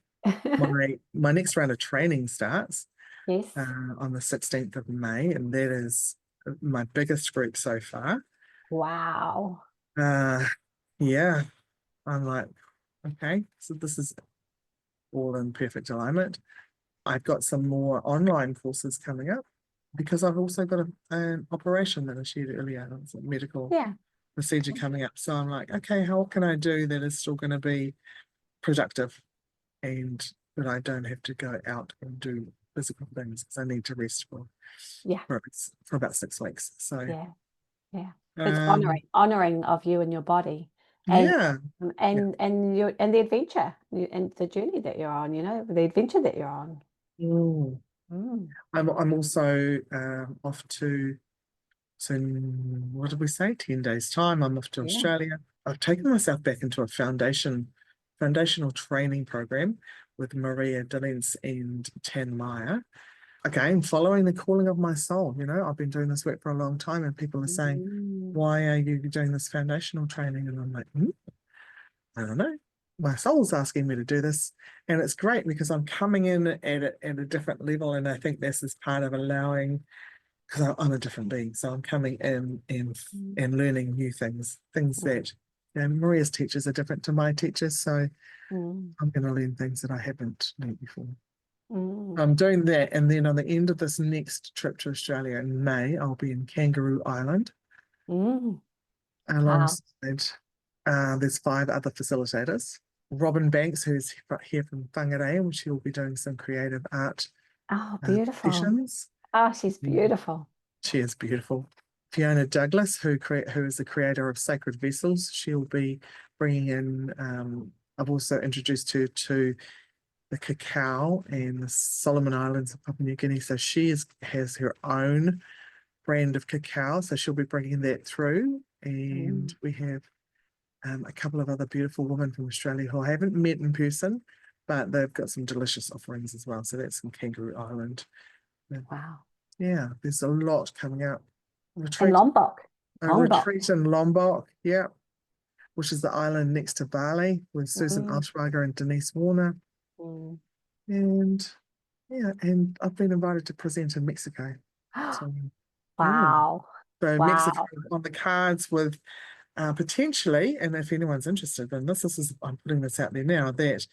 My next round of training starts
Yes.
on the 16th of May, and that is my biggest group so far.
Wow.
Yeah, I'm like, okay, so this is all in perfect alignment. I've got some more online courses coming up because I've also got an operation that I shared earlier. It's a medical procedure coming up. So I'm like, okay, how can I do that is still going to be productive and that I don't have to go out and do physical things because I need to rest for about 6 weeks. So
yeah. It's honoring of you and your body. And and the adventure and the journey that you're on, you know, the adventure that you're on.
I'm also off to, so what did we say, 10 days time I'm off to Australia. I've taken myself back into a foundational training program with Maria Dillens and Tan Meyer. Again, following the calling of my soul. You know, I've been doing this work for a long time and people are saying, why are you doing this foundational training? And I'm like, I don't know. My soul's asking me to do this. And it's great because I'm coming in at a different level. And I think this is part of allowing, because I'm a different being. So I'm coming in and learning new things that, you know, Maria's teachers are different to my teachers. So I'm going to learn things that I haven't learned before. I'm doing that. And then on the end of this next trip to Australia in May, I'll be in Kangaroo Island. Alongside, there's 5 other facilitators. Robin Banks, who's here from Whāngai, and she'll be doing some creative art.
Oh, beautiful.
Sessions.
Oh, she's beautiful.
She is beautiful. Fiona Douglas, who is the creator of Sacred Vessels, she'll be bringing in, I've also introduced her to the cacao and the Solomon Islands of Papua New Guinea. So she has her own brand of cacao. So she'll be bringing that through. And we have a couple of other beautiful women from Australia who I haven't met in person, but they've got some delicious offerings as well. So that's in Kangaroo Island.
Wow.
Yeah, there's a lot coming out.
And Lombok.
Retreat in Lombok, which is the island next to Bali with Susan Oshwager and Denise Warner. And I've been invited to present in Mexico. So,
wow.
So Mexico on the cards with potentially, and if anyone's interested in this is I'm putting this out there now, that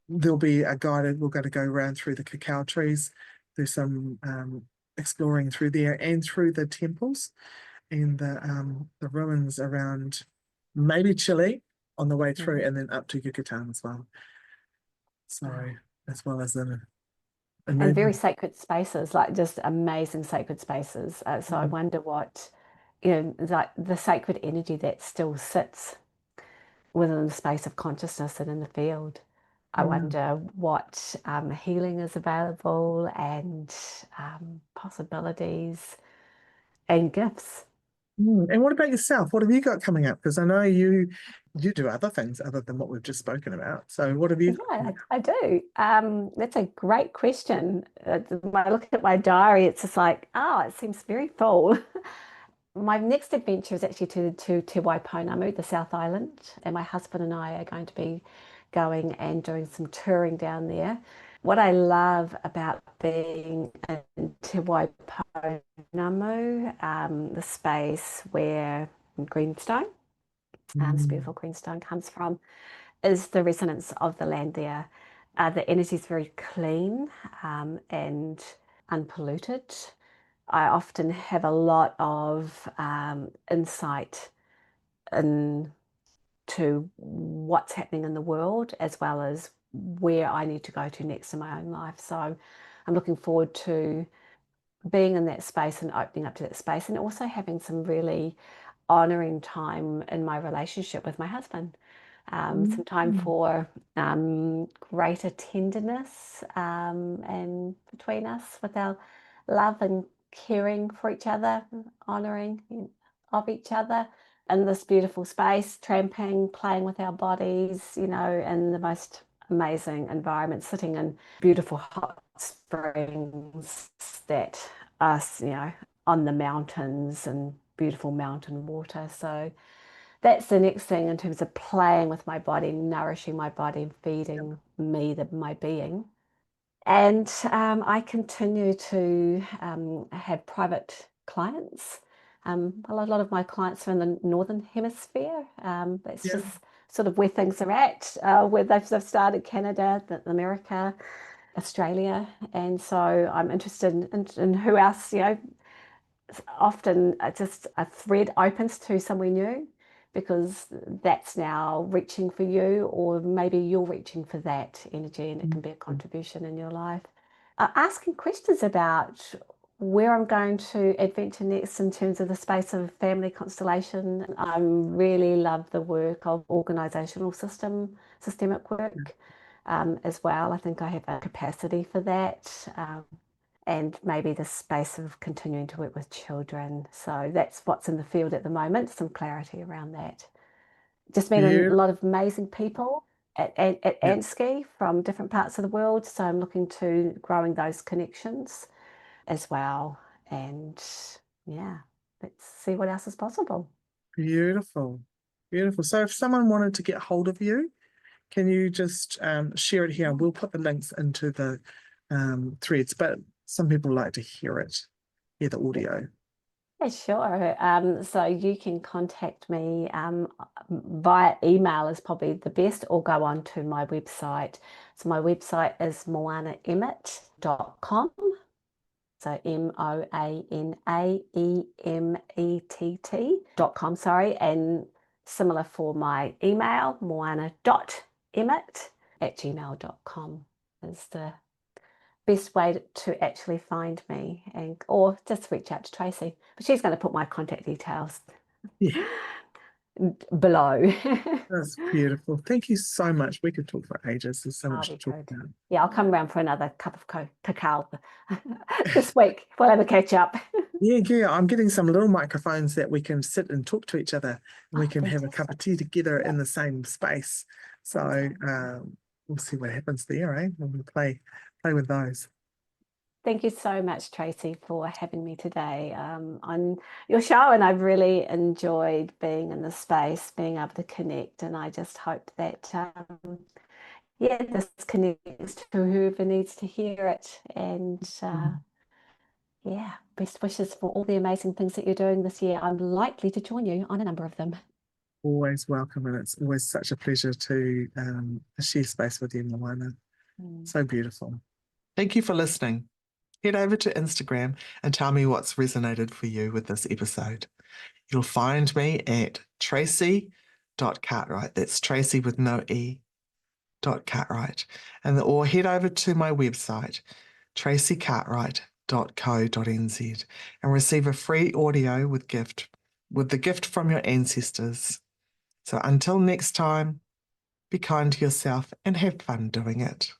there'll be a guided, we're going to go around through the cacao trees. There's some exploring through there and through the temples and the ruins around maybe Chile on the way through and then up to Yucatan as well. So as well as and
very sacred spaces, like just amazing sacred spaces. So I wonder what like the sacred energy that still sits within the space of consciousness and in the field. I wonder what healing is available and possibilities and gifts.
And what about yourself? What have you got coming up? Because I know you do other things other than what we've just spoken about. So what have you got
Yeah,
coming up?
I do. That's a great question. When I look at my diary, it's just like, oh, it seems very full. My next adventure is actually to Te Waipounamu, the South Island, and my husband and I are going to be going and doing some touring down there. What I love about being in Te Waipounamu, the space where greenstone, this
Mm,
beautiful greenstone comes from, is the resonance of the land there. The energy is very clean and unpolluted. I often have a lot of insight into what's happening in the world as well as where I need to go to next in my own life. So I'm looking forward to being in that space and opening up to that space and also having some really honoring time in my relationship with my husband. Some time
mm,
for greater tenderness and between us with our love and caring for each other, honoring of each other in this beautiful space, tramping, playing with our bodies, in the most amazing environment, sitting in beautiful hot springs that us, on the mountains and beautiful mountain water. So that's the next thing in terms of playing with my body, nourishing my body, feeding me, my being. And I continue to have private clients. A lot of my clients are in the Northern Hemisphere. That's
yeah.
just sort of where things are at, where they've started Canada, America, Australia. And so I'm interested in who else, often just a thread opens to somewhere new because that's now reaching for you, or maybe you're reaching for that energy and it can be a contribution in your life. Asking questions about where I'm going to adventure next in terms of the space of family constellation. I really love the work of organizational systemic work as well. I think I have a capacity for that. And maybe the space of continuing to work with children. So that's what's in the field at the moment, some clarity around that. Just meeting a
Beautiful.
lot of amazing people at
Yeah.
Ansky from different parts of the world. So I'm looking to growing those connections as well. And yeah, let's see what else is possible.
Beautiful. Beautiful. So if someone wanted to get hold of you, can you just share it here? We'll put the links into the threads, but some people like to hear the audio.
Yeah, sure. So you can contact me via email is probably the best, or go on to my website. So my website is moanaemett.com. So moanaemett.com, sorry. And similar for my email, moana.emett@gmail.com is the best way to actually find me, and or just reach out to Tracy. But she's going to put my contact details
Yeah,
below.
that's beautiful. Thank you so much. We could talk for ages. There's so
I'll
much to
be
talk
good.
about.
Yeah, I'll come around for another cup of cacao this week. We'll have a catch up.
Yeah. I'm getting some little microphones that we can sit and talk to each other, and we
Oh,
can have a cup of
fantastic.
tea together in the same space.
Sounds
So
wonderful.
we'll see what happens there, eh? When we play with those.
Thank you so much, Tracy, for having me today on your show. And I've really enjoyed being in the space, being able to connect. And I just hope that, yeah, this connects to whoever needs to hear it. And yeah, best wishes for all the amazing things that you're doing this year. I'm likely to join you on a number of them.
Always welcome, and it's always such a pleasure to share space with you, Moana.
Mm.
So beautiful. Thank you for listening. Head over to Instagram and tell me what's resonated for you with this episode. You'll find me at tracy.cartwright. That's Tracy with no E, .cartwright. Or head over to my website, tracycartwright.co.nz, and receive a free audio with gift with the gift from your ancestors. So until next time, be kind to yourself and have fun doing it.